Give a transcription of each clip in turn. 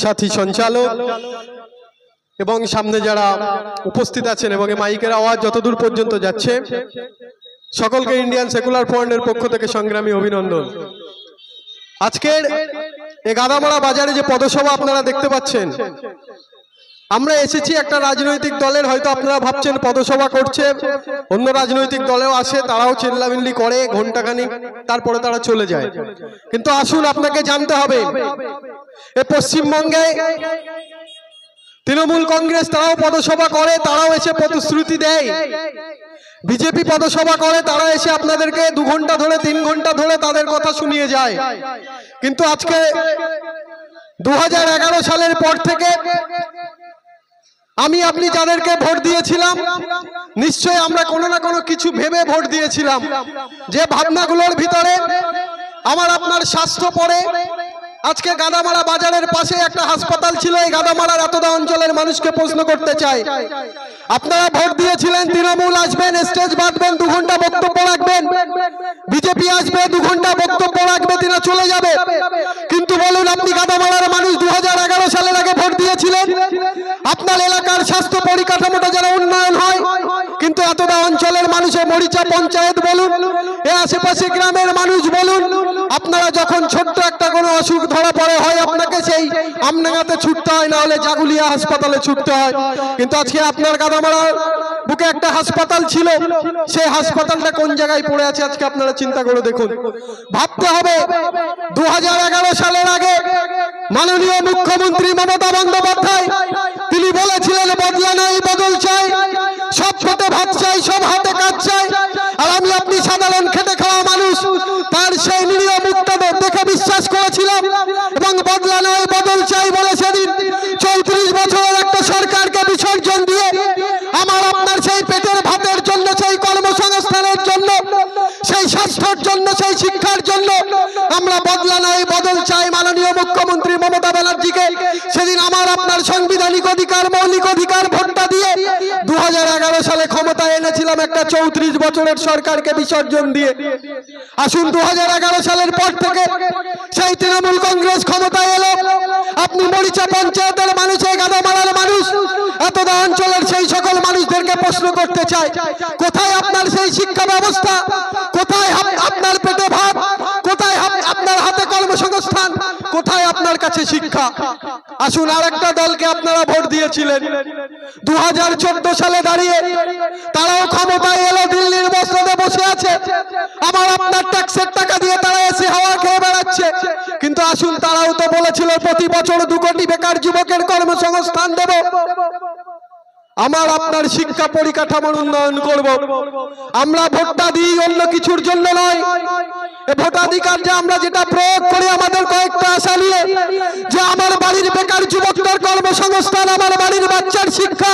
সাথী সঞ্চালক এবং সামনে যারা উপস্থিত আছেন এবং মাইকের আওয়াজ যতদূর পর্যন্ত যাচ্ছে সকলকে ইন্ডিয়ান সেকুলার ফ্রন্টের পক্ষ থেকে সংগ্রামী অভিনন্দন। আজকের এই গাদামারা বাজারে যে পদসভা আপনারা দেখতে পাচ্ছেন, আমরা এসেছি একটা রাজনৈতিক দলের, হয়তো আপনারা ভাবছেন পদসভা করছে, অন্য রাজনৈতিক দলেও আসে, তারাও চিল্লামিল্লি করে ঘন্টাখানিক, তারপরে তারা চলে যায়। কিন্তু আসুন, আপনাকে জানতে হবে এ পশ্চিমবঙ্গে তৃণমূল কংগ্রেস তারাও পদসভা করে, তারাও এসে প্রতিশ্রুতি দেয়। বিজেপি পদসভা করে, তারা এসে আপনাদেরকে 2 ঘন্টা ধরে 3 ঘন্টা ধরে তাদের কথা শুনিয়ে যায়। কিন্তু আজকে 2011 সালের পর থেকে আমি আপনি যাদেরকে ভোট দিয়েছিলাম, নিশ্চয়ই আমরা কোনো না কোনো কিছু ভেবে ভোট দিয়েছিলাম, যে ভাবনাগুলোর ভিতরে আমার আপনার স্বাস্থ্য পড়ে। আজকে গাদামারা বাজারের পাশে একটা হাসপাতাল ছিল। এই গাদামারার এতদা অঞ্চলের মানুষকে প্রশ্ন করতে চাই, আপনারা ভোট দিয়েছিলেন তৃণমূল আসবেন, স্টেজ বাঁধবেন, 2 ঘন্টা বক্তব্য রাখবেন, বিজেপি আসবে 2 ঘন্টা বক্তব্য রাখবে, তিনি চলে যাবে। কিন্তু বলুন, আপনি গাদামারার মানুষ 2011 সালের আগে ভোট দিয়েছিলেন, আপনার এলাকার স্বাস্থ্য পরিকাঠামোটা যেন উন্নয়ন হয়। কিন্তু এতটা অঞ্চলের মানুষের মরিচা পঞ্চায়েত বলুন, এ আশেপাশে গ্রামের মানুষ বলুন, আপনারা যখন ছোট্ট একটা কোনো অসুখ ধরা পড়ে হয়, আপনাকে সেই আমনাগাতে ছুটতে হয়, না হলে জাগুলিয়া হাসপাতালে ছুটতে হয়। কিন্তু আজকে আপনার গাদামারার বুকে একটা হাসপাতাল ছিল, সেই হাসপাতালটা কোন জায়গায় পড়ে আছে আজকে আপনারা চিন্তা করে দেখুন। ভাবতে হবে 2011 সালের আগে মাননীয় মুখ্যমন্ত্রী মমতা বন্দ্যোপাধ্যায় তিনি বলেছিলেন, বদলা নাই বদল চাই, সব খেতে ভাত চাই, সব হাতে কাজ চাই। আর আমি আপনি সাধারণ খেটে খাওয়া মানুষ, তার সেই নিরীহ মুক্তদের দেখে বিশ্বাস করেছিলাম এবং বদলা নয় বদল চাই বলে সেদিন 34 বছরের একটা সরকারকে বিসর্জন দিয়ে আমার আপনার সেই পেটের ভাতের জন্য, সেই কর্মসংস্থানের জন্য, সেই স্বাস্থ্যের জন্য, সেই শিক্ষার জন্য আমরা বদলা নয় বদল চাই মাননীয় মুখ্যমন্ত্রী মমতা ব্যানার্জিকে সেদিন আমার আপনার সাংবিধানিক অধিকার, মৌলিক অধিকার ভোটটা দিয়ে 2011 সালে ক্ষমতায় এনেছিলাম একটা 34 বছরের সরকারকে বিসর্জন দিয়ে। আসুন, 2011 সালের পর থেকে সেই তৃণমূল কংগ্রেস ক্ষমতায় এলো। আপনি মরিচা পঞ্চায়েতের মানুষ, এই গাদামারার মানুষ, এতটা অঞ্চলের সেই সকল মানুষদেরকে প্রশ্ন করতে চাই, কোথায় আপনার সেই শিক্ষা ব্যবস্থা, কোথায় আপনার পেটে ভাত, কোথায় আপনার হাতে কর্মসংস্থান, কোথায় আপনার কাছে শিক্ষা? আসুন, আর একটা দলকে আপনারা ভোট দিয়েছিলেন 2014 সালে দাঁড়িয়ে, তারাও ক্ষমতায় এলো, দিল্লির বস্ত্রতে বসে আছে, আমার আপনার ট্যাক্সের টাকা দিয়ে তারা এসে হাওয়া খেয়ে বেড়াচ্ছে। কিন্তু আসুন, তারাও তো বলেছিল প্রতি বছর 2 কোটি বেকার যুবকের কর্মসংস্থান দেব, আমার আপনার শিক্ষা পরিকাঠামোর উন্নয়ন করব। আমরা ভোটটা দিই অন্য কিছুর জন্য নয়, ভোটাধিকার যে আমরা যেটা প্রয়োগ করি আমাদের কয়েকটা আশা নিয়ে, যে আমার বাড়ির বেকার যুবকদের কর্মসংস্থান, আমার বাড়ির বাচ্চার শিক্ষা,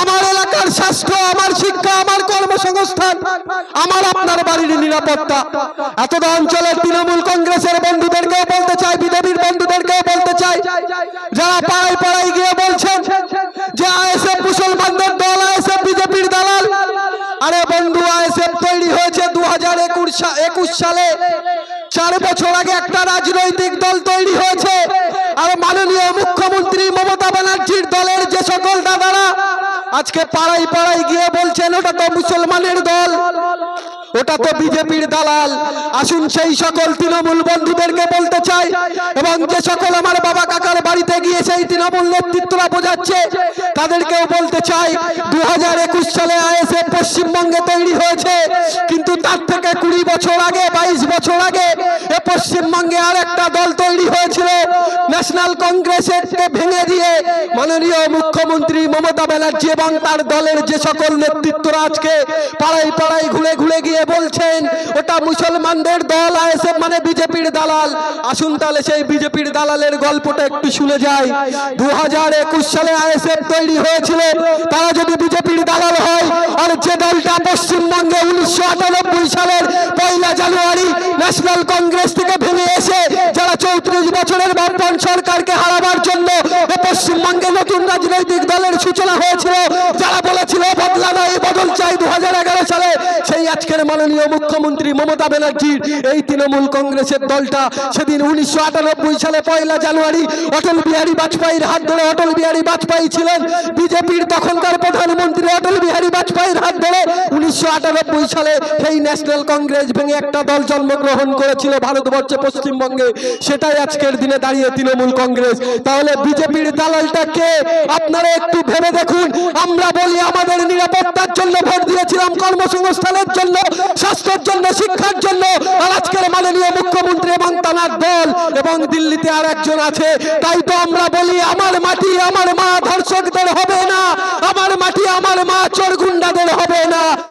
আমার এলাকার স্বাস্থ্য, আমার শিক্ষা, আমার কর্মসংস্থান, আমার আপনার বাড়ির নিরাপত্তা। এতটা অঞ্চলের তৃণমূল কংগ্রেসের বন্ধুদেরকেও বলতে চাই, বিজেপির বন্ধুদেরকেও বলতে চাই, যারা পাড়ায় পাড়ায় গিয়ে বলছেন যে আইএসএফ মুসলমানদের দল, আইএসএফ বিজেপির দালাল। আরে বন্ধু, আইএসএফ তৈরি হয়েছে 2021 সালে, 4 বছর আগে একটা রাজনৈতিক দল তৈরি হয়েছে। আর মাননীয় মুখ্যমন্ত্রী মমতা ব্যানার্জির দলের যে সকল দাদারা আজকে পাড়ায় পাড়ায় গিয়ে বলছেন ওটা তো মুসলমানের দল, ওটা তো বিজেপির দালাল। আসুন, সেই সকল তৃণমূল বন্ধুদেরকে বলতে চাই, এবং যে সকল আমার বাবা কাকার বাড়িতে গিয়ে সেই তৃণমূল নেতৃত্বরা বোঝাচ্ছে তাদেরকেও বলতে চাই, 2021 সালে আইএসএফ পশ্চিমবঙ্গে তৈরি হয়েছে, কিন্তু তার থেকে 20 বছর আগে, 22 বছর আগে এ পশ্চিমবঙ্গে আর একটা দল তৈরি হয়েছিল, ন্যাশনাল কংগ্রেসকে ভেঙে দিয়ে মাননীয় মুখ্যমন্ত্রী মমতা ব্যানার্জি এবং তার দলের যে সকল নেতৃত্বরা আজকে পাড়ায় পাড়ায় ঘুরে ঘুরে গিয়ে বলছেন ওটা মুসলমানদের দল, আইএসএফ মানে বিজেপির দালাল। আসুন, তাহলে সেই বিজেপির দালালের গল্পটা একটু শুনে যাই। 2021 সালে আইএসএফ তৈরি হয়েছিল, তারা যদি বিজেপির দালাল হয়, আর যে দলটা পশ্চিমবঙ্গে 1998 সালের 1 জানুয়ারি ন্যাশনাল কংগ্রেস থেকে ভেঙে এসে যারা 34 বছরের বামপন্থী সরকারকে হারাবার জন্য পশ্চিমবঙ্গে নতুন রাজনৈতিক দলের সূচনা হয়েছিল, যারা বলেছিল বদলা নয় বদল চাই 2011 সালে, সেই আজকের মাননীয় মুখ্যমন্ত্রী মমতা ব্যানার্জির এই তৃণমূল কংগ্রেসের দলটা সেদিন 1998 সালে 1 জানুয়ারি অটল বিহারী বাজপেয়ীর হাত ধরে, অটল বিহারী বাজপেয়ী ছিলেন বিজেপির তখনকার প্রধানমন্ত্রী, অটল বিহারী বাজপেয়ীর হাত ধরে 1998 সালে সেই ন্যাশনাল কংগ্রেস ভেঙে একটা দল জন্মগ্রহণ করেছিল ভারতবর্ষে, পশ্চিমবঙ্গে। সেটাই আজকের দিনে দাঁড়িয়ে তৃণমূল কংগ্রেস। তাহলে বিজেপির দালালটা কে আপনারা একটু ভেবে দেখুন। আমরা বলি আমাদের নিরাপত্তার জন্য ভোট দিয়েছিলাম, কর্মসংস্থানের জন্য, স্বাস্থ্যের জন্য, শিক্ষার জন্য। আর আজকের মাননীয় মুখ্যমন্ত্রী এবং তার দল এবং দিল্লিতে আর একজন আছে। তাই তো আমরা বলি আমার মাটি আমার মা ধর্ষকদের হবে না, আমার মাটি আমার মা চোর গুন্ডাদের হবে না।